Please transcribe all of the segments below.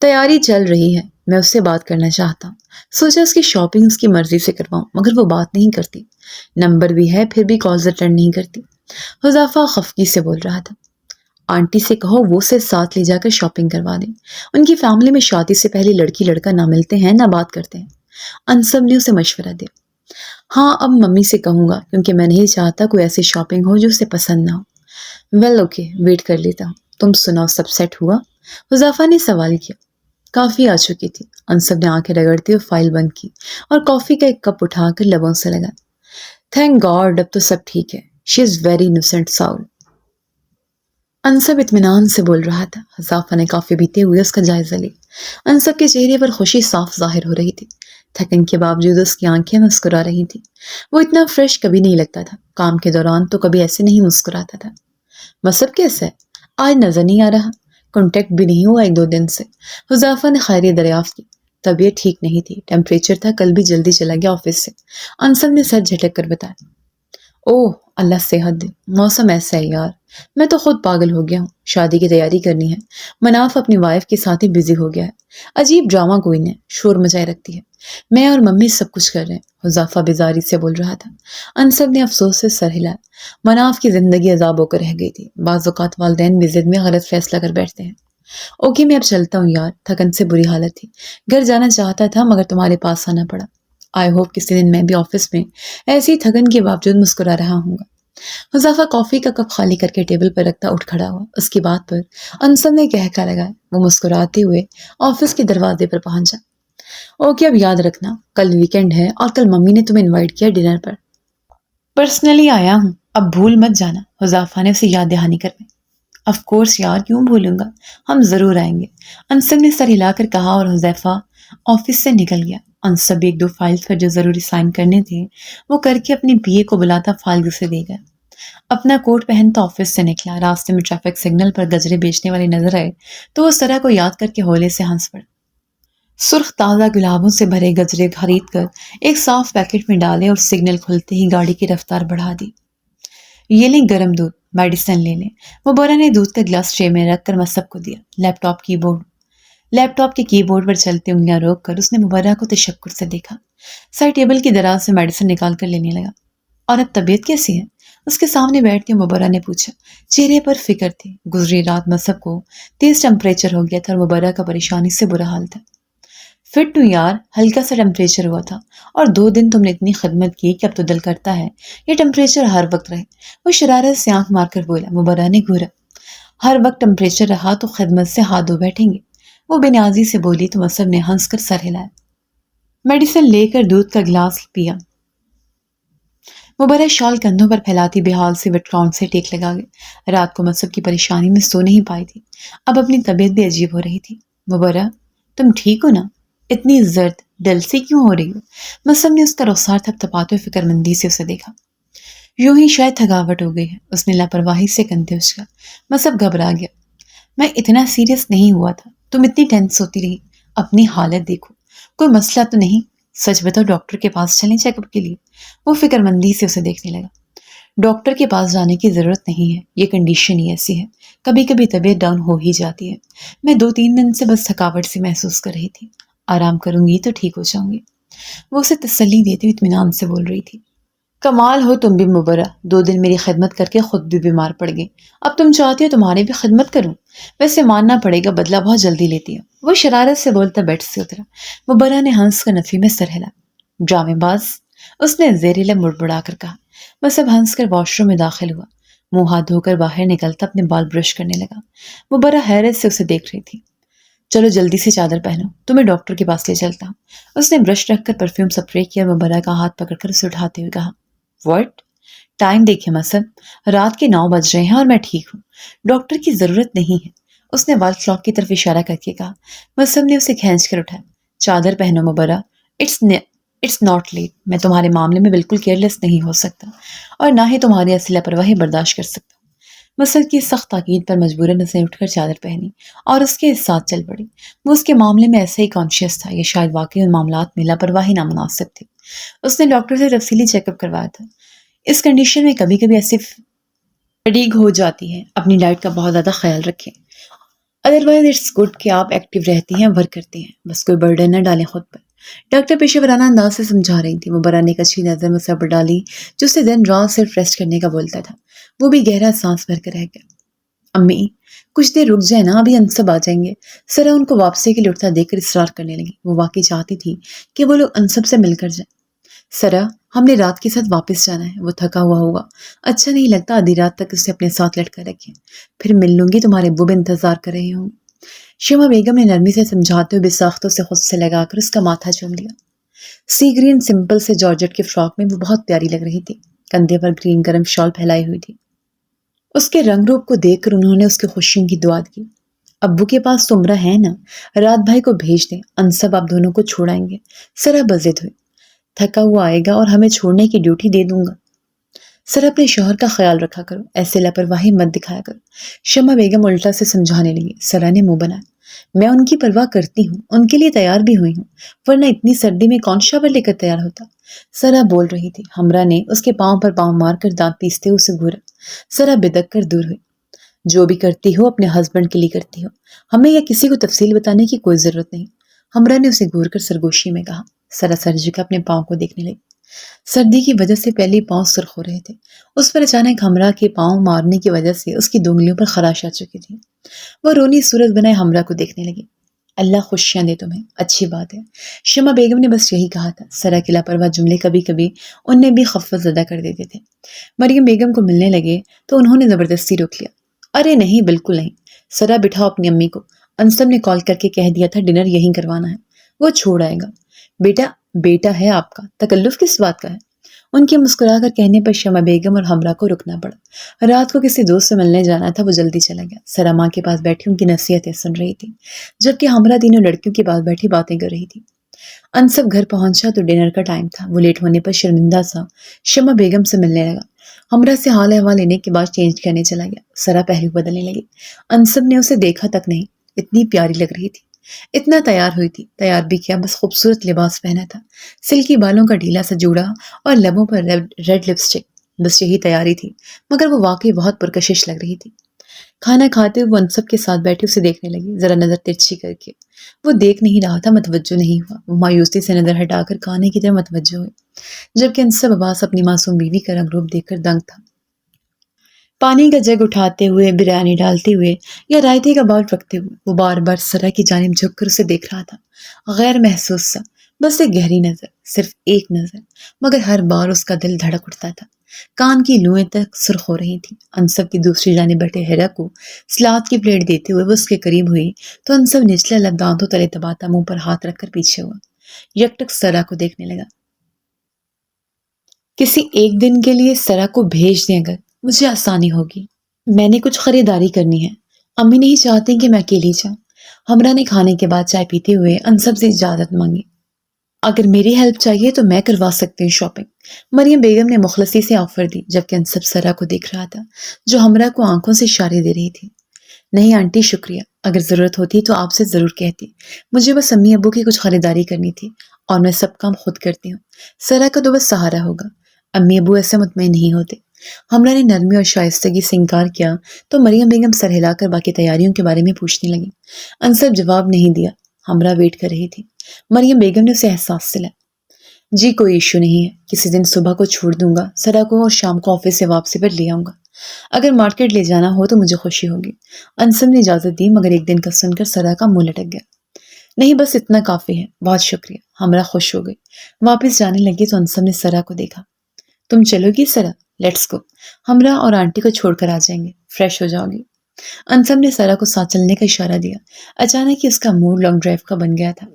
تیاری چل رہی ہے، میں اس سے بات کرنا چاہتا ہوں۔ سوچا اس کی شاپنگ اس کی مرضی سے کرواؤں، مگر وہ بات نہیں کرتی۔ نمبر بھی ہے پھر بھی کالز اٹینڈ نہیں کرتی۔ حذیفہ خفگی سے بول رہا تھا، آنٹی سے کہو وہ سے ساتھ لے جا کر شاپنگ کروا دیں۔ ان کی فیملی میں شادی سے پہلے لڑکی لڑکا نہ ملتے ہیں نہ بات کرتے ہیں۔ انصب نے اسے مشورہ دیا۔ ہاں اب ممی سے کہوں گا کیونکہ میں نہیں چاہتا کوئی ایسی شاپنگ ہو جو اسے پسند نہ ہو۔ ویل اوکے، ویٹ کر لیتا ہوں۔ تم سناؤ، سب سیٹ ہوا؟ حذیفہ نے سوال کیا۔ کافی آ چکی تھی۔ انصب نے آنکھیں رگڑتے ہوئے فائل بند کی اور کافی کا ایک کپ اٹھا کر لبوں سے لگا۔ تھینک گاڈ، اب تو سب ٹھیک ہے۔ شی از ویری انوسینٹ ساؤل۔ انصب اطمینان سے بول رہا تھا۔ حذیفہ نے کافی پیتے ہوئے اس کا جائزہ لیا۔ انصب کے چہرے پر خوشی صاف ظاہر ہو رہی تھی۔ تھکن کے باوجود اس کی آنکھیں مسکرا رہی تھی۔ وہ اتنا فریش کبھی نہیں لگتا تھا۔ کام کے دوران تو کبھی ایسے نہیں مسکراتا تھا۔ مصب کیسا ہے؟ آج نظر نہیں آ رہا۔ کانٹیکٹ بھی نہیں ہوا 1-2 دن سے۔ حذیفہ نے خیریت دریافت کی۔ طبیعت ٹھیک نہیں تھی، ٹیمپریچر تھا، کل بھی جلدی چلا گیا آفس سے۔ انصب نے سر جھٹک کر بتایا۔ اوہ اللہ صحت دے، موسم ایسا ہے یار، میں تو خود پاگل ہو گیا ہوں۔ شادی کی تیاری کرنی ہے، مناف اپنی وائف کے ساتھ ہی بزی ہو گیا ہے۔ عجیب ڈرامہ کوئین ہے، شور مچائے رکھتی ہے۔ میں اور ممی سب کچھ کر رہے ہیں۔ حذیفہ بیزاری سے بول رہا تھا۔ انصب نے افسوس سے سر ہلایا۔ مناف کی زندگی عذاب ہو کر رہ گئی تھی۔ بعض اوقات والدین بھی ضد میں غلط فیصلہ کر بیٹھتے ہیں۔ اوکے میں اب چلتا ہوں یار، تھکن سے بری حالت تھی۔ گھر جانا چاہتا تھا مگر تمہارے پاس آنا پڑا۔ آئی ہوپ کسی دن میں بھی آفس میں ایسی تھکن کے باوجود مسکرا رہا ہوں گا۔ حذیفہ کافی کا کپ خالی کر کے ٹیبل پر رکھتا اٹھ کھڑا ہوا۔ اس کی بات پر انصب نے کہکا لگایا۔ وہ مسکراتے ہوئے آفس کے دروازے پر پہنچا۔ اوکے اب یاد رکھنا، کل ویکنڈ ہے اور کل ممی نے تمہیں انوائٹ کیا ڈنر پر۔ پرسنلی آیا ہوں، اب بھول مت جانا۔ حذیفہ نے اسے یاد دہانی کروائی۔ آف کورس یار، کیوں بھولوں گا، ہم ضرور آئیں گے، انصب نے سر ہلا کر کہا اور حذیفہ آفس سے نکل گیا۔ انصب 1-2 فائلز پر جو ضروری سائن کرنے تھے وہ کر کے اپنی پی اے کو بلاتا فائل اسے دے گیا۔ اپنا کوٹ پہنتا آفس سے نکلا۔ راستے میں ٹریفک سگنل پر گجرے بیچنے والے نظر آئے تو وہ سرا کو یاد کر کے ہولے سے ہنس پڑا۔ سرخ تازہ گلابوں سے بھرے گجرے خرید کر ایک صاف پیکٹ میں ڈالے اور سگنل کھلتے ہی گاڑی کی رفتار بڑھا دی۔ یہ لیں گرم دودھ، میڈیسن لے لیں۔ مبرہ نے دودھ کا گلاس ٹرے میں رکھ کر مصب کو دیا۔ لیپ ٹاپ کے کی بورڈ پر چلتے انگلیاں روک کر اس نے مبرہ کو تشکر سے دیکھا۔ سر ٹیبل کی دراز سے میڈیسن نکال کر لینے لگا۔ اور اب طبیعت کیسی ہے؟ اس کے سامنے بیٹھ کے مبرہ نے پوچھا۔ چہرے پر فکر تھی۔ گزری رات مصب کو تیز ٹمپریچر ہو گیا تھا اور مبرہ کا پریشانی سے برا حال تھا۔ فٹ ہوں یار، ہلکا سا ٹمپریچر ہوا تھا اور 2 دن تم نے اتنی خدمت کی کہ اب تو دل کرتا ہے یہ ٹمپریچر ہر وقت رہے۔ وہ شرارت سے آنکھ مار کر بولا۔ مبرہ نے گھورا۔ ہر وقت ٹمپریچر رہا تو خدمت سے ہاتھ دھو بیٹھیں گے، وہ بے نیازی سے بولی تو مصب نے ہنس کر سر ہلایا۔ میڈیسن لے کر دودھ کا گلاس پیا۔ مبرہ شال کندھوں پر پھیلاتی بے حال سے وٹ راؤنڈ سے ٹیک لگا گئے۔ رات کو مصب کی پریشانی میں سو نہیں پائی تھی، اب اپنی طبیعت بھی عجیب ہو رہی تھی۔ مبرہ تم ٹھیک ہو نا؟ اتنی زرد دل سے کیوں ہو رہی ہو؟ مصب نے اس کا رخسار تھپتھپاتے ہوئے فکر مندی سے اسے دیکھا۔ یوں ہی شاید تھکاوٹ ہو گئی ہے، اس نے لاپرواہی سے کندھے اچکا۔ مصب گھبرا گیا۔ میں اتنا سیریس نہیں ہوا تھا، تم اتنی ٹینس ہوتی رہی، اپنی حالت دیکھو، کوئی مسئلہ تو نہیں؟ سچ بتاؤ، ڈاکٹر کے پاس چلیں چیک اپ کے لیے؟ وہ فکر مندی سے اسے دیکھنے لگا۔ ڈاکٹر کے پاس جانے کی ضرورت نہیں ہے، یہ کنڈیشن ہی ایسی ہے، کبھی کبھی طبیعت ڈاؤن ہو ہی جاتی ہے۔ میں 2-3 دن سے بس تھکاوٹ سی محسوس کر رہی تھی، آرام کروں گی تو ٹھیک ہو جاؤں گی۔ وہ اسے تسلی دیتے ہوئے اطمینان سے بول رہی تھی۔ کمال ہو تم بھی مبرہ، 2 دن میری خدمت کر کے خود بھی بیمار پڑ گئی، اب تم چاہتی ہو تمہاری بھی خدمت کروں؟ ویسے ماننا پڑے گا بدلہ بہت جلدی لیتی ہو۔ وہ شرارت سے بولتا بیڈ سے اترا۔ مبرہ نے ہنس کر نفی میں سر ہلا۔ ڈرامے باز، اس نے زہریلا بڑبڑا کر کہا۔ مصب ہنس کر واش روم میں داخل ہوا۔ منہ ہاتھ دھو کر باہر نکلتا اپنے بال برش کرنے لگا۔ مبرہ حیرت سے اسے دیکھ رہی تھی۔ چلو جلدی سے چادر پہنو، تمہیں ڈاکٹر کے پاس لے چلتا ہوں۔ اس نے برش رکھ کر پرفیوم سپرے کیا اور مبرہ کا ہاتھ پکڑ کر اسے اٹھاتے ہوئے کہا۔ واٹ؟ ٹائم دیکھے مصب، رات کے 9 بج رہے ہیں اور میں ٹھیک ہوں، ڈاکٹر کی ضرورت نہیں ہے، اس نے وال کلاک کی طرف اشارہ کر کے کہا۔ مصب نے اسے کھینچ کر اٹھایا۔ چادر پہنو مبرہ، اٹس ناٹ لیٹ، میں تمہارے معاملے میں بالکل کیئرلیس نہیں ہو سکتا اور نہ ہی تمہاری ایسی لاپرواہی برداشت کر سکتا۔ مصب کی سخت تاکید پر مجبوراً اس نے اٹھ کر چادر پہنی اور اس کے ساتھ چل پڑی۔ وہ اس کے معاملے میں ایسا ہی کانشیس تھا، یہ شاید واقعی ان معاملات میں لاپرواہی نامناسب تھی۔ اس نے ڈاکٹر سے تفصیلی چیک اپ کروایا تھا۔ اس کنڈیشن میں کبھی کبھی ایسی فٹیگ ہو جاتی ہے، اپنی ڈائٹ کا بہت زیادہ خیال رکھیں ادروائز اٹس گڈ کہ آپ ایکٹیو رہتی ہیں، ورک کرتی ہیں، بس کوئی برڈن نہ ڈالیں خود پر۔ ڈاکٹر پیشہ ورانہ انداز سے سمجھا رہی تھی۔ وہ برہنہ ایک اچھی نظر مجھ پر ڈالی جو اسے دن رات صرف ریسٹ کرنے کا بولتا تھا۔ وہ بھی گہرا سانس بھر کر رہ گیا۔ امی کچھ دیر رک جائے نا، ابھی انصب آ جائیں گے۔ سرا ان کو واپسی کے لیے اٹھتا دیکھ کر اصرار کرنے لگی۔ وہ واقعی چاہتی تھی کہ وہ لوگ انصب سے مل کر جائیں۔ سرا ہم نے رات کے ساتھ واپس جانا ہے، وہ تھکا ہوا ہوگا، اچھا نہیں لگتا آدھی رات تک اسے اپنے ساتھ لٹکا رکھے۔ پھر مل لوں گی، تمہارے ابو بھی انتظار کر رہے ہوں۔ شمع بیگم نے نرمی سے سمجھاتے ہوئے بے ساختوں سے خود سے لگا کر اس کا ماتھا چوم لیا۔ سی گرین سمپل سے جارجٹ کے فراک میں وہ بہت پیاری لگ رہی تھی۔ کندھے پر گرین گرم شال پھیلائی ہوئی تھی۔ اس کے رنگ روپ کو دیکھ کر انہوں نے اس کے خوشیوں کی دعا کی۔ ابو کے پاس تمرا ہے نا، رات بھائی کو بھیج دیں، انصب آپ دونوں کو چھوڑائیں گے۔ سرا بضد ہوئی۔ تھکا ہوا آئے گا اور ہمیں چھوڑنے کی ڈیوٹی دے دوں گا۔ سر اپنے شوہر کا خیال رکھا کرو، ایسے لاپرواہی مت دکھایا کرو۔ شمع بیگم الٹا سے سمجھانے لگی۔ سرا نے منہ بنایا۔ میں ان کی پرواہ کرتی ہوں، ان کے لیے تیار بھی ہوئی ہوں، ورنہ اتنی سردی میں کون شاور لے کر تیار ہوتا۔ سرا بول رہی تھی۔ ہمرا نے اس کے پاؤں پر پاؤں مار کر دانت پیستے ہوئے اسے گھورا۔ سرا بدک کر دور ہوئی۔ جو بھی کرتی ہو اپنے ہسبینڈ کے لیے کرتی ہو، ہمیں یا کسی کو تفصیل بتانے کی کوئی ضرورت نہیں۔ ہمرا نے اسے گھور کر سرگوشی میں کہا۔ سرا سر جھکا اپنے پاؤں کو دیکھنے لگی۔ سردی کی وجہ سے پہلے پاؤں سرخ ہو رہے تھے۔ اس پر اچانک ہمرا کے پاؤں مارنے کی وجہ سے اس کی دونگلیوں پر خراش آ چکی تھی۔ وہ رونی صورت بنائے ہمرا کو دیکھنے لگی۔ اللہ خوشیاں دے تمہیں، اچھی بات ہے۔ شمع بیگم نے بس یہی کہا تھا۔ سرا کے لاپرواہ جملے کبھی کبھی انہیں بھی خفت زدہ کر دیتے تھے۔ مریم بیگم کو ملنے لگے تو انہوں نے زبردستی روک لیا۔ ارے نہیں، بالکل نہیں۔ سرا بٹھاؤ اپنی امی کو، انصب نے کال کر کے کہہ دیا تھا ڈنر یہیں کروانا ہے، وہ چھوڑ آئے گا۔ بیٹا ہے آپ کا، تکلف کس بات کا ہے؟ ان کے مسکرا کر کہنے پر شمع بیگم اور ہمرا کو رکنا پڑا۔ رات کو کسی دوست سے ملنے جانا تھا، وہ جلدی چلا گیا۔ سرا ماں کے پاس بیٹھی ان کی نصیحتیں سن رہی تھی، جبکہ ہمرا تینوں لڑکیوں کے پاس بیٹھی باتیں کر رہی تھی۔ انصب گھر پہنچا تو ڈنر کا ٹائم تھا۔ وہ لیٹ ہونے پر شرمندہ سا شمع بیگم سے ملنے لگا۔ ہمرا سے حال احوال لینے کے بعد چینج کرنے چلا گیا۔ سرا پہلو بدلنے لگی۔ انصب نے اسے دیکھا تک نہیں، اتنی پیاری لگ رہی تھی، اتنا تیار ہوئی تھی۔ تیار بھی کیا، بس خوبصورت لباس پہنا تھا، سلکی بالوں کا ڈھیلا سا جوڑا اور لبوں پر ریڈ لپسٹک، بس یہی تیاری تھی، مگر وہ واقعی بہت پرکشش لگ رہی تھی۔ کھانا کھاتے ہوئے وہ انصب کے ساتھ بیٹھی اسے دیکھنے لگی، ذرا نظر ترچھی کر کے۔ وہ دیکھ نہیں رہا تھا، متوجہ نہیں ہوا۔ وہ مایوسی سے نظر ہٹا کر کھانے کی طرف متوجہ ہوئی، جبکہ انصب عباس اپنی معصوم بیوی کا رنگ روپ دیکھ کر دنگ تھا۔ پانی کا جگ اٹھاتے ہوئے، بریانی ڈالتے ہوئے یا رائتے کا باؤل رکھتے ہوئے وہ بار بار سرا کی جانب جھک کر اسے دیکھ رہا تھا، غیر محسوس سا، بس ایک گہری نظر، صرف ایک نظر، مگر ہر بار اس کا دل دھڑک اٹھتا تھا۔ کان کی لوئیں تک سرخ ہو رہی تھیں۔ انصب کی دوسری جانب بیٹھے ہیرا کو سلاد کی پلیٹ دیتے ہوئے وہ اس کے قریب ہوئی تو انصب نچلا لب دانتوں تلے دباتا منہ پر ہاتھ رکھ کر پیچھے ہوا، یکٹک سرا کو دیکھنے لگا۔ کسی ایک دن کے لیے سرا کو بھیج دیں، اگر مجھے آسانی ہوگی، میں نے کچھ خریداری کرنی ہے۔ امی نہیں چاہتی کہ میں اکیلی جاؤں۔ ہمرا نے کھانے کے بعد چائے پیتے ہوئے انصب سے اجازت مانگی۔ اگر میری ہیلپ چاہیے تو میں کروا سکتی ہوں شاپنگ، مریم بیگم نے مخلصی سے آفر دی، جبکہ انصب سرا کو دیکھ رہا تھا جو ہمرا کو آنکھوں سے اشارے دے رہی تھی۔ نہیں آنٹی شکریہ، اگر ضرورت ہوتی تو آپ سے ضرور کہتی، مجھے بس امی ابو کی کچھ خریداری کرنی تھی اور میں سب کام خود کرتی ہوں۔ سرا کا تو بس سہارا ہوگا، امی ابو ایسے مطمئن نہیں ہوتے۔ ہمرا نے نرمی اور شائستگی سے انکار کیا تو مریم بیگم سر ہلا کر باقی تیاریوں کے بارے میں پوچھنے لگی۔ انصب جواب نہیں دیا۔ ہمرا ویٹ کر رہی تھی۔ مریم بیگم نے اسے احساس دلایا۔ جی کوئی ایشو نہیں ہے، کسی دن صبح کو چھوڑ دوں گا سرا کو اور شام کو آفس سے واپسی پر لے آؤں گا۔ اگر مارکیٹ لے جانا ہو تو مجھے خوشی ہوگی۔ انصب نے اجازت دی، مگر ایک دن کا سن کر سرا کا منہ لٹک گیا۔ نہیں بس اتنا کافی ہے، بہت شکریہ۔ ہمرا خوش ہو گئی۔ واپس جانے لگی تو انصب نے سرا کو دیکھا۔ تم چلو گی سرا؟ لیٹس گو، ہمرا اور آنٹی کو چھوڑ کر آ جائیں گے، فریش ہو جاؤ گی۔ انصب نے سرا کو ساتھ چلنے کا اشارہ دیا۔ اچانک ہی اس کا موڈ لانگ ڈرائیو کا بن گیا تھا۔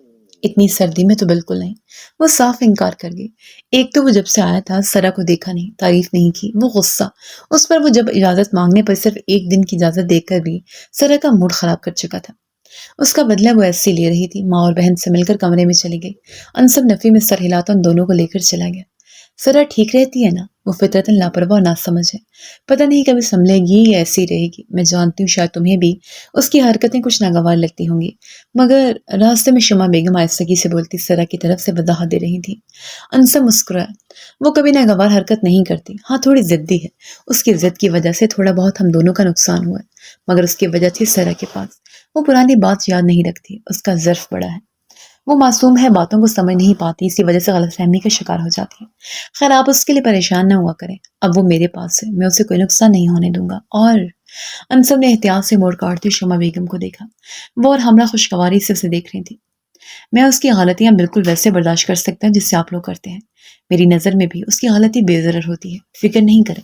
اتنی سردی میں تو بالکل نہیں، وہ صاف انکار کر گئی۔ ایک تو وہ جب سے آیا تھا سرا کو دیکھا نہیں، تعریف نہیں کی، وہ غصہ اس پر، وہ جب اجازت مانگنے پر صرف ایک دن کی اجازت دے کر بھی سرا کا موڈ خراب کر چکا تھا۔ اس کا بدلہ وہ ایسے لے رہی تھی۔ ماں اور بہن سے مل کر کمرے میں چلی گئی۔ انصب نفی میں سر ہلاتا ان دونوں کو لے کر چلا گیا۔ سرا ٹھیک رہتی ہے نا؟ وہ فطرتاً لاپرواہ اور ناسمجھ ہے، پتہ نہیں کبھی سنبھلے گی یا ایسی رہے گی۔ میں جانتی ہوں شاید تمہیں بھی اس کی حرکتیں کچھ ناگوار لگتی ہوں گی، مگر راستے میں شمع بیگم آہستگی سے بولتی سرا کی طرف سے وضاحت دے رہی تھی۔ انصب مسکرایا۔ وہ کبھی ناگوار حرکت نہیں کرتی، ہاں تھوڑی ضدی ہے، اس کی ضد کی وجہ سے تھوڑا بہت ہم دونوں کا نقصان ہوا ہے، مگر اس کی وجہ تھی سرا کے پاس۔ وہ پرانی بات یاد نہیں رکھتی، اس کا ظرف بڑا ہے، وہ معصوم ہے، باتوں کو سمجھ نہیں پاتی، اسی وجہ سے غلط فہمی کا شکار ہو جاتی ہے۔ خیر آپ اس کے لیے پریشان نہ ہوا کریں، اب وہ میرے پاس ہے، میں اسے کوئی نقصان نہیں ہونے دوں گا۔ اور انصب نے احتیاط سے موڑ کاٹتے شمع بیگم کو دیکھا، وہ اور حملہ خوشگواری سے اسے دیکھ رہی تھی۔ میں اس کی غلطیاں بالکل ویسے برداشت کر سکتا ہوں جس سے آپ لوگ کرتے ہیں، میری نظر میں بھی اس کی غلطی بے ضرر ہوتی ہے، فکر نہیں کریں۔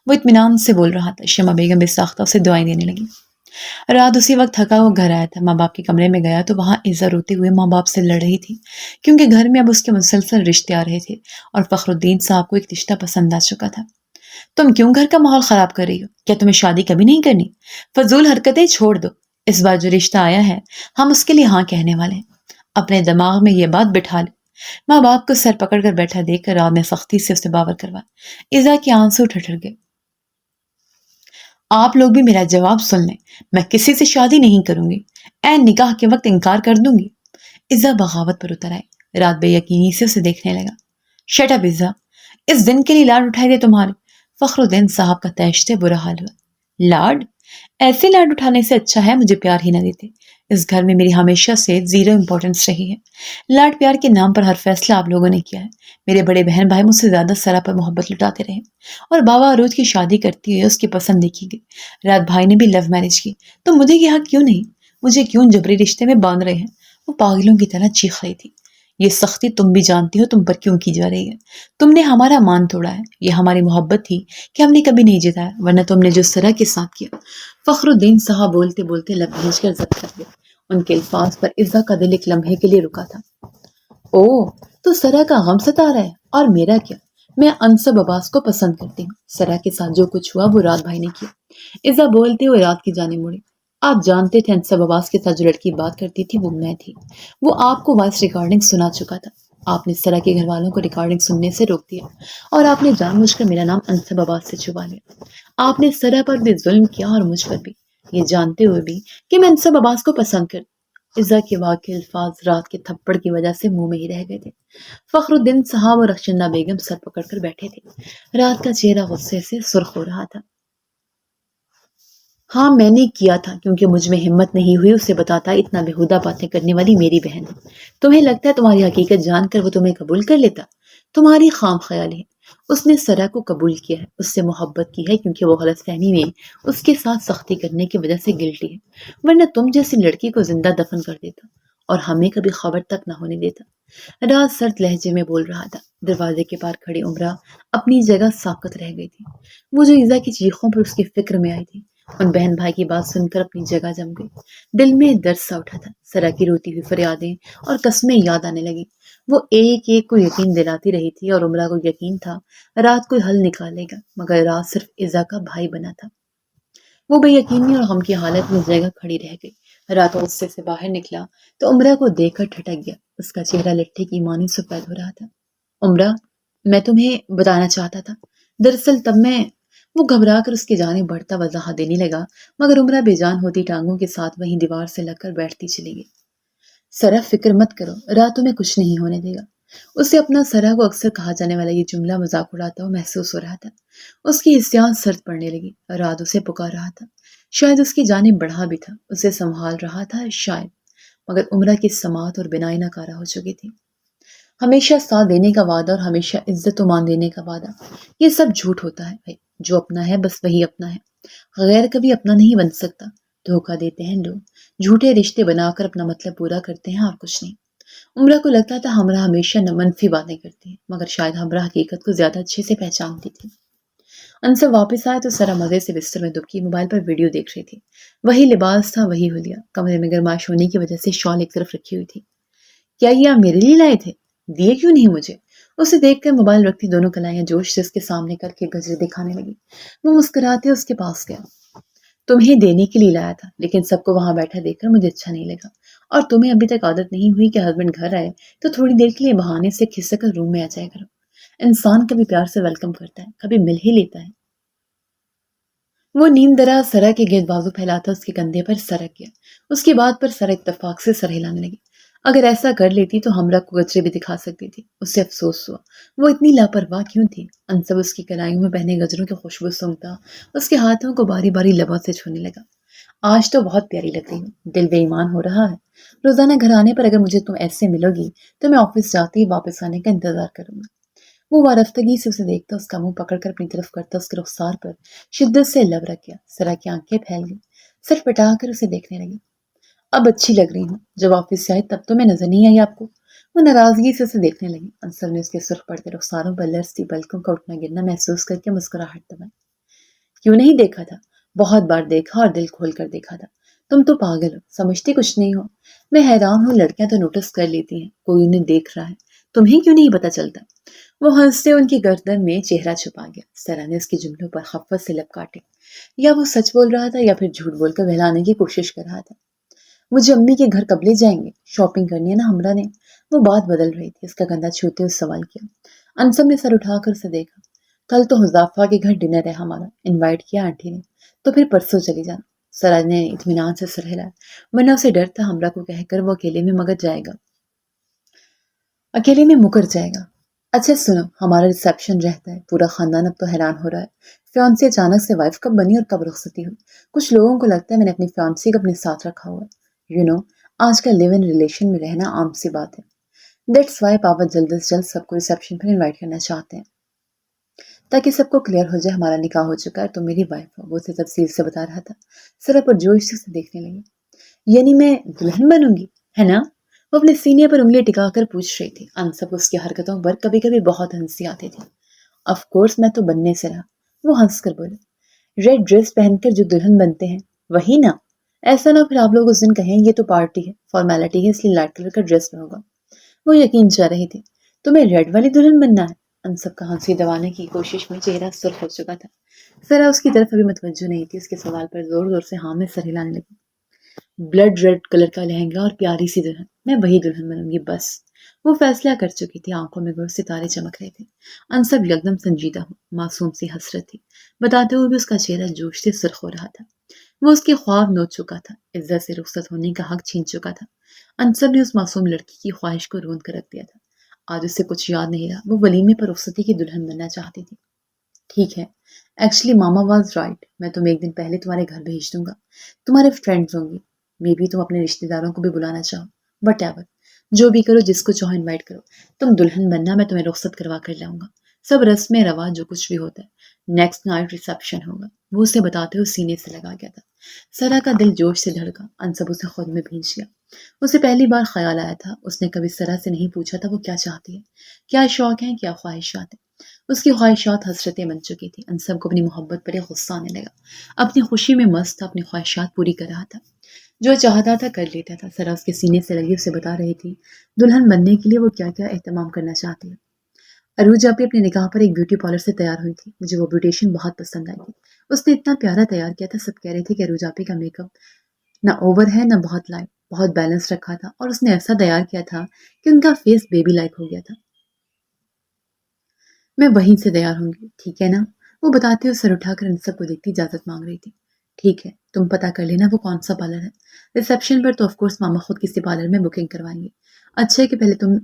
وہ اطمینان سے بول رہا تھا، شمع بیگم بے ساختہ اسے دعائیں دینے لگی۔ رات اسی وقت تھکا وہ گھر آیا تھا، ماں باپ کے کمرے میں گیا تو وہاں عزا روتے ہوئے ماں باپ سے لڑ رہی تھی، کیونکہ گھر میں اب اس کے مسلسل رشتے آ رہے تھے اور فخر الدین صاحب کو ایک رشتہ پسند آ چکا تھا۔ تم کیوں گھر کا ماحول خراب کر رہی ہو؟ کیا تمہیں شادی کبھی نہیں کرنی؟ فضول حرکتیں چھوڑ دو، اس بار جو رشتہ آیا ہے ہم اس کے لیے ہاں کہنے والے ہیں، اپنے دماغ میں یہ بات بٹھا لے۔ ماں باپ کو سر پکڑ کر بیٹھا دیکھ کر رات نے سختی سے اسے باور کروایا۔ عزا کے آنسو ٹھٹر گئے۔ آپ لوگ بھی میرا جواب سن لیں، میں کسی سے شادی نہیں کروں گی، عین نکاح کے وقت انکار کر دوں گی۔ عزا بغاوت پر اتر آئی، رات بے یقینی سے اسے دیکھنے لگا۔ شٹ اپ عزا، اس دن کے لیے لاڈ اٹھائے تھے تمہارے؟ فخر الدین صاحب کا تیشتے برا حال ہوا۔ لاڈ؟ ایسے لاڈ اٹھانے سے اچھا ہے مجھے پیار ہی نہ دیتے، اس گھر میں میری ہمیشہ سے زیرو امپورٹنس رہی ہے، لاڈ پیار کے نام پر ہر فیصلہ آپ لوگوں نے کیا ہے، میرے بڑے بہن بھائی مجھ سے زیادہ سرا پر محبت لٹاتے رہے، اور بابا عروج کی شادی کرتی ہوئے اس کی پسند دیکھی گئی، رات بھائی نے بھی لو میرج کی، تو مجھے یہ حق کیوں نہیں؟ مجھے کیوں جبری رشتے میں باندھ رہے ہیں؟ وہ پاگلوں کی طرح چیخ رہی تھی۔ یہ سختی تم بھی جانتی ہو تم پر کیوں کی جا رہی ہے، تم نے ہمارا مان توڑا ہے، یہ ہماری محبت تھی کہ ہم نے کبھی نہیں جتایا، ورنہ تم نے جو سرا کے ساتھ کیا۔ فخر الدین صاحب بولتے بولتے لب بھیج کر ضبط کر گئے، ان کے الفاظ پر عزا کا دل ایک لمحے کے لیے رکا تھا۔ او تو سرا کا غم ستا رہا ہے، اور میرا کیا؟ میں انصب عباس کو پسند کرتی ہوں، سرا کے ساتھ جو کچھ ہوا وہ رات بھائی نے کیا۔ عزا بولتے ہوئے رات کی جانب مڑی۔ آپ جانتے تھے انصب عباس کے ساتھ جو لڑکی بات کرتی تھی وہ میں تھی، وہ آپ کو وائس ریکارڈنگ سنا چکا تھا، آپ نے سرا کے گھر والوں کو ریکارڈنگ سننے سے روک دیا، اور آپ نے جان بوجھ کر میرا نام انصب عباس سے چھپا لیا، آپ نے سرا پر بھی ظلم کیا اور مجھ پر بھی، یہ جانتے ہوئے بھی کہ میں انصب عباس کو پسند کرتی۔ عزا کے واقع الفاظ رات کے تھپڑ کی وجہ سے منہ میں ہی رہ گئے تھے۔ فخر الدین صاحب اور رخشندہ بیگم سر پکڑ کر بیٹھے تھے، رات کا چہرہ غصے سے سرخ ہو رہا تھا۔ ہاں میں نے کیا تھا، کیونکہ مجھ میں ہمت نہیں ہوئی اسے بتاتا اتنا بےہودہ باتیں کرنے والی میری بہن ہے۔ تمہیں لگتا ہے تمہاری حقیقت جان کر وہ تمہیں قبول کر لیتا؟ تمہاری خام خیالی ہے، اس نے سرا کو قبول کیا ہے، اس سے محبت کی ہے کیونکہ وہ غلط فہمی میں اس کے ساتھ سختی کرنے کی وجہ سے گلٹی ہے، ورنہ تم جیسی لڑکی کو زندہ دفن کر دیتا اور ہمیں کبھی خبر تک نہ ہونے دیتا۔ رات سرد لہجے میں بول رہا تھا، دروازے کے پار کھڑی عمرہ اپنی جگہ ساکت رہ گئی تھی، وہ جو عزا کی چیخوں پر اس کی فکر میں آئی تھی، ان بہن بھائی کی بات سن کر اپنی جگہ جم گئی، دل میں درد سا اٹھا تھا، سرا کی روتی ہوئی فریادیں اور قسمیں یاد آنے لگی، وہ ایک ایک کو یقین دلاتی رہی تھی اور عمرہ کو یقین تھا رات کوئی حل نکالے گا، مگر رات صرف عزا کا بھائی بنا تھا۔ وہ بے یقینی اور غم کی حالت میں جگہ کھڑی رہ گئی، رات غصے سے باہر نکلا تو عمرہ کو دیکھ کر ٹھٹک گیا، اس کا چہرہ لٹھے کی مانی سفید ہو رہا تھا۔ عمرہ، میں تمہیں بتانا چاہتا تھا، دراصل تب میں، وہ گھبرا کر اس کی جانب بڑھتا وضاحت دینے لگا، مگر عمرہ بے جان ہوتی ٹانگوں کے ساتھ وہیں دیوار سے لگ کر بیٹھتی چلی گئی۔ سرا فکر مت کرو، راتوں میں کچھ نہیں ہونے دے گا۔ اسے اپنا سرا کو اکثر کہا جانے والا یہ جملہ مذاق اڑاتا ہوا محسوس ہو رہا تھا، اس کی حسیات سرد پڑنے لگی، رات اسے پکار رہا تھا، شاید اس کی جانب بڑھا بھی تھا، اسے سنبھال رہا تھا شاید، مگر عمرہ کی سماعت اور بنائی ناکارہ ہو چکی تھی۔ ہمیشہ ساتھ دینے کا وعدہ اور ہمیشہ عزت و مان دینے کا وعدہ، یہ سب جھوٹ ہوتا ہے بھائی، جو اپنا ہے بس وہی اپنا ہے، غیر کبھی اپنا نہیں بن سکتا، دھوکہ دیتے ہیں لوگ، جھوٹے رشتے بنا کر اپنا مطلب پورا کرتے ہیں اور کچھ نہیں۔ عمرہ کو لگتا تھا ہمراہ ہمیشہ منفی باتیں کرتی ہے، مگر شاید ہمراہ حقیقت کو زیادہ اچھے سے پہچانتی تھی۔ انصر واپس آئے تو سرا مزے سے بستر میں دبکی موبائل پر ویڈیو دیکھ رہی تھی، وہی لباس تھا، وہی حلیہ، کمرے میں گرمائش ہونے کی وجہ سے شال ایک طرف رکھی ہوئی تھی۔ کیا یہ آپ میرے لیے لائے تھے؟ دیے کیوں نہیں مجھے؟ اسے دیکھ کر موبائل رکھتی دونوں کلائیاں جوش سے اس کے سامنے کر کے گجرے دکھانے لگی، وہ مسکراتے اس کے پاس گیا۔ تمہیں دینے کے لیے لایا تھا، لیکن سب کو وہاں بیٹھا دیکھ کر مجھے اچھا نہیں لگا، اور تمہیں ابھی تک عادت نہیں ہوئی کہ ہسبینڈ گھر آئے تو تھوڑی دیر کے لیے بہانے سے کھسک کر روم میں آ جائے کرو، انسان کبھی پیار سے ویلکم کرتا ہے، کبھی مل ہی لیتا ہے۔ وہ نیم دراز سرا کے گرد بازو پھیلاتا اس کے کندھے پر سرک گیا، اس کی بات پر سرا اتفاق سے سر ہلانے لگی۔ اگر ایسا کر لیتی تو ہمراہ کو گجرے بھی دکھا سکتی تھی، اس سے افسوس ہوا، وہ اتنی لاپرواہ کیوں تھی؟ انصب اس کی کلائیوں میں پہنے گجروں کی خوشبو سونگھتا اس کے ہاتھوں کو باری باری لبوں سے چھونے لگا۔ آج تو بہت پیاری لگ رہی ہو، دل بے ایمان ہو رہا ہے۔ روزانہ گھر آنے پر اگر مجھے تم ایسے ملو گی تو میں آفس جاتے ہی واپس آنے کا انتظار کروں گا۔ وہ وارفتگی سے اسے دیکھتا، اس کا منہ پکڑ کر اپنی طرف کرتا، اس کے رخسار پر شدت سے لب رکھ گیا۔ سرا کی آنکھیں پھیل گئی، سر پٹا کر اسے دیکھنے لگی۔ اب اچھی لگ رہی ہوں، جب آفس سے آئی تب تو میں نظر نہیں آئی آپ کو؟ وہ ناراضگی سے اسے دیکھنے لگی۔ انصر نے اس کے سرخ پڑتے رخساروں پر لرزتی پلکوں کا اٹھنا گرنا محسوس کر کے مسکراہٹ دبائی۔ کیوں نہیں دیکھا تھا؟ بہت بار دیکھا اور دل کھول کر دیکھا تھا۔ تم تو پاگل ہو، سمجھتی کچھ نہیں ہو۔ میں حیران ہوں، لڑکیاں تو نوٹس کر لیتی ہیں کوئی انہیں دیکھ رہا ہے، تمہیں کیوں نہیں پتا چلتا؟ وہ ہنستے ان کی گردن میں چہرہ چھپا گیا۔ سرا نے اس کے جملوں پر خفت سے لب کاٹے۔ یا وہ سچ بول رہا تھا یا پھر جھوٹ بول کر بہلانے کی کوشش کر رہا تھا۔ مجھے امی کے گھر کب لے جائیں گے؟ شاپنگ کرنی ہے نا ہمراہ نے۔ وہ بات بدل رہی تھی، اس کا کندھا چھوتے ہوئے سوال کیا۔ انصب نے سر اٹھا کر اسے دیکھا۔ کل تو حذیفہ کے گھر ڈنر ہے ہمارا، انوائٹ کیا آنٹی نے، تو پھر پرسوں چلی جانا۔ سرا نے اطمینان سے سر ہلایا، ورنہ اسے ڈر تھا ہمراہ کو کہہ کر وہ اکیلے میں مکر جائے گا۔ اچھا سنو، ہمارا ریسیپشن رہتا ہے، پورا خاندان اب تو حیران ہو رہا ہے، فیونسی اچانک سے وائف کب بنی اور کب رخصتی ہوئی۔ کچھ لوگوں کو لگتا ہے میں نے اپنی فیونسی کو اپنے ساتھ رکھا ہوا ہے۔ آج کل لیو ان ریلیشن میں رہنا عام سی بات ہے۔ دیٹس وائی پاپا جلد از جلد سب کو ریسیپشن پر انوائٹ کرنا چاہتے ہیں، تاکہ سب کو کلیئر ہو جائے ہمارا نکاح ہو چکا ہے، تو میری وائف ہو۔ وہ اسے تفصیل سے بتا رہا تھا۔ سرا پر جوش سے دیکھنے لگی۔ یعنی میں دلہن بنوں گی، ہے نا؟ وہ اپنے سینے پر انگلی ٹکا کر پوچھ رہی تھی۔ انصب اس کی حرکتوں پر کبھی کبھی بہت ہنسی آتی تھی۔ آف کورس، میں تو بننے سے رہا۔ وہ ہنس کر بولے۔ ریڈ ڈریس پہن کر جو دلہن بنتے ہیں وہی نا؟ ایسا نہ پھر آپ لوگ اس دن کہیں یہ تو پارٹی ہے، فارمیلٹی ہے، اس لیے لائٹ کلر کا ڈریس میں ہوگا۔ وہ یقین چاہ رہی تھی۔ تمہیں ریڈ والی دلہن بننا ہے؟ انصب کا ہنسی دبانے کی کوشش میں چہرہ سرخ ہو چکا تھا۔ سرا اس کی طرف ابھی متوجہ نہیں تھی، اس کے سوال پر زور زور سے ہاں میں سر ہلانے لگی۔ بلڈ ریڈ کلر کا لہنگا اور پیاری سی دلہن، میں وہی دلہن بنوں گی بس۔ وہ فیصلہ کر چکی تھی، آنکھوں میں گویا ستارے چمک رہے تھے۔ انصب یکدم سنجیدہ ہو، معصوم سی حسرت تھی، بتاتے ہوئے بھی اس کا چہرہ جوش سے سرخ ہو رہا تھا۔ وہ اس کے خواب نوچ چکا تھا، عزت سے رخصت ہونے کا حق چھین چکا تھا۔ انصب نے اس معصوم لڑکی کی خواہش کو روند کر رکھ دیا تھا۔ آج اسے کچھ یاد نہیں رہا، وہ ولیمے پر رخصتی کی دلہن بننا چاہتی تھی۔ ٹھیک ہے، ایکچولی ماما واز رائٹ، میں تمہیں ایک دن پہلے تمہارے گھر بھیج دوں گا، تمہارے فرینڈز ہوں گی، مے بی تم اپنے رشتے داروں کو بھی بلانا چاہو، وٹ ایور، جو بھی کرو، جس کو چاہو انوائٹ کرو، تم دلہن بننا، میں تمہیں رخصت کروا کر لاؤں گا، سب رسم رواج جو کچھ بھی ہوتا ہے، نیکسٹ نائٹ ریسیپشن ہوگا۔ وہ اسے بتاتے ہوئے سینے سے لگا گیا تھا۔ سرا کا دل جوش سے دھڑکا، انصب اسے خود میں بھیج گیا۔ اسے پہلی بار خیال آیا تھا، اس نے کبھی سرا سے نہیں پوچھا تھا وہ کیا چاہتی ہے، کیا شوق ہیں، کیا خواہشات ہیں۔ اس کی خواہشات حسرتیں بن چکی تھی۔ انصب کو اپنی محبت پر ایک غصہ آنے لگا، اپنی خوشی میں مست تھا، اپنی خواہشات پوری کر رہا تھا، جو چاہتا تھا کر لیتا تھا۔ سرا اس کے سینے سے لگی اسے بتا رہی تھی دلہن بننے کے لیے وہ کیا کیا اہتمام کرنا چاہتی ہے۔ عروجہ بھی اپنے نکاح پر ایک بیوٹی پارلر سے تیار ہوئی تھی، مجھے وہ بیوٹیشین بہت پسند آئی تھی، اس نے اتنا پیارا تیار کیا تھا، سب کہہ رہے تھے کہ عروجہ کا میک اپ نہ اوور ہے نہ بہت لائٹ، بہت بیلنس رکھا تھا، اور اس نے ایسا تیار کیا تھا کہ ان کا فیس بیبی لائک ہو گیا تھا۔ میں وہیں سے تیار ہوں گی، ٹھیک ہے نا؟ وہ بتاتے ہوئے سر اٹھا کر انصب کو دیکھتی اجازت مانگ رہی تھی۔ ٹھیک ہے، تم پتہ کر لینا وہ کون سا پارلر ہے، ریسیپشن پر تو آف کورس ماما خود کسی پارلر میں بکنگ کوائیں گے۔ اچھا ہے کہ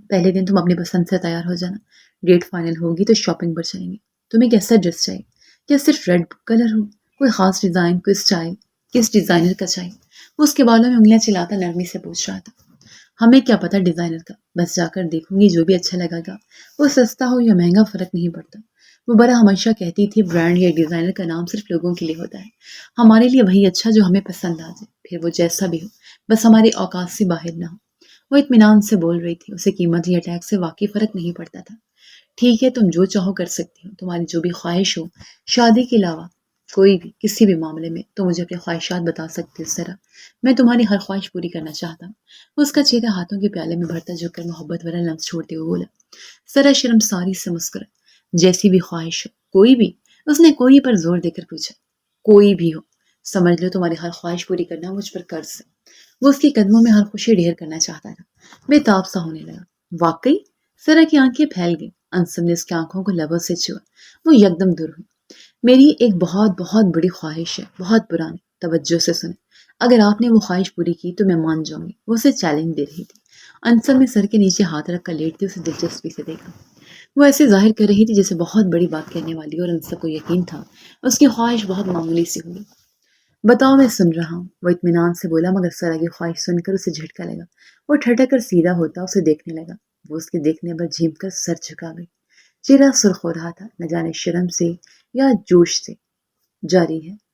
پہلے دن تم اپنی پسند سے تیار ہو جانا، ڈیٹ فائنل ہوگی تو شاپنگ پر چلیں گے۔ تمہیں کیسا ڈریس چاہیے؟ کیا صرف ریڈ کلر ہو؟ کوئی خاص ڈیزائن، کوئی اسٹائل، کس ڈیزائنر کا چاہیے؟ وہ اس کے بالوں میں انگلیاں چلاتا نرمی سے پوچھ رہا تھا۔ ہمیں کیا پتا ڈیزائنر کا، بس جا کر دیکھوں گی جو بھی اچھا لگا گا، وہ سستا ہو یا مہنگا فرق نہیں پڑتا۔ وہ بڑا ہمیشہ کہتی تھی برانڈ یا ڈیزائنر کا نام صرف لوگوں کے لیے ہوتا ہے، ہمارے لیے وہی اچھا جو ہمیں پسند آ جائے، پھر وہ جیسا بھی ہو، بس ہماری اوقات سے باہر نہ ہو۔ وہ اطمینان سے بول رہی تھی، اسے قیمت یا ٹیگ سے واقعی فرق نہیں پڑتا تھا۔ ٹھیک ہے، تم جو چاہو کر سکتی ہو، تمہاری جو بھی خواہش ہو، شادی کے علاوہ کوئی بھی کسی بھی معاملے میں تو مجھے اپنی خواہشات بتا سکتی ہو سرا، میں تمہاری ہر خواہش پوری کرنا چاہتا ہوں۔ وہ اس کا چہرہ ہاتھوں کے پیالے میں بھرتا جھک کر محبت والا لمس چھوڑتے ہوئے بولا۔ سرا شرم ساری سے مسکرائی۔ جیسی بھی خواہش ہو، کوئی بھی؟ اس نے کوئی پر زور دے کر پوچھا۔ کوئی بھی ہو، سمجھ لو تمہاری ہر خواہش پوری کرنا مجھ پر قرض ہے۔ وہ اس کے قدموں میں ہر خوشی ڈھیر کرنا چاہتا تھا۔ بے تاب سا ہونے لگا۔ واقعی؟ سرا کی آنکھیں پھیل گئی۔ انصب نے اس کی آنکھوں کو لبوں سے چھوا۔ وہ یکدم دور ہوئی۔ میری ایک بہت بہت بڑی خواہش ہے، بہت پرانی، توجہ سے سنیں، اگر آپ نے وہ خواہش پوری کی تو میں مان جاؤں گی۔ وہ اسے چیلنج دے رہی تھی۔ انصب نے سر کے نیچے ہاتھ رکھ کر لیٹتے اسے دلچسپی سے دیکھا۔ وہ ایسے ظاہر کر رہی تھی جیسے بہت بڑی بات کہنے والی، اور انصب کو یقین تھا اس کی خواہش بہت معمولی سی ہوگی۔ بتاؤ میں سن رہا ہوں، وہ اطمینان سے بولا مگر سارا کی خواہش سن کر اسے جھٹکا لگا۔ وہ ٹھٹک کر سیدھا ہوتا اسے دیکھنے لگا۔ وہ اس کے دیکھنے پر جھیم کر سر جھکا گئی۔ چہرہ سرخ ہو رہا تھا، نہ جانے شرم سے یا جوش سے۔ جاری ہے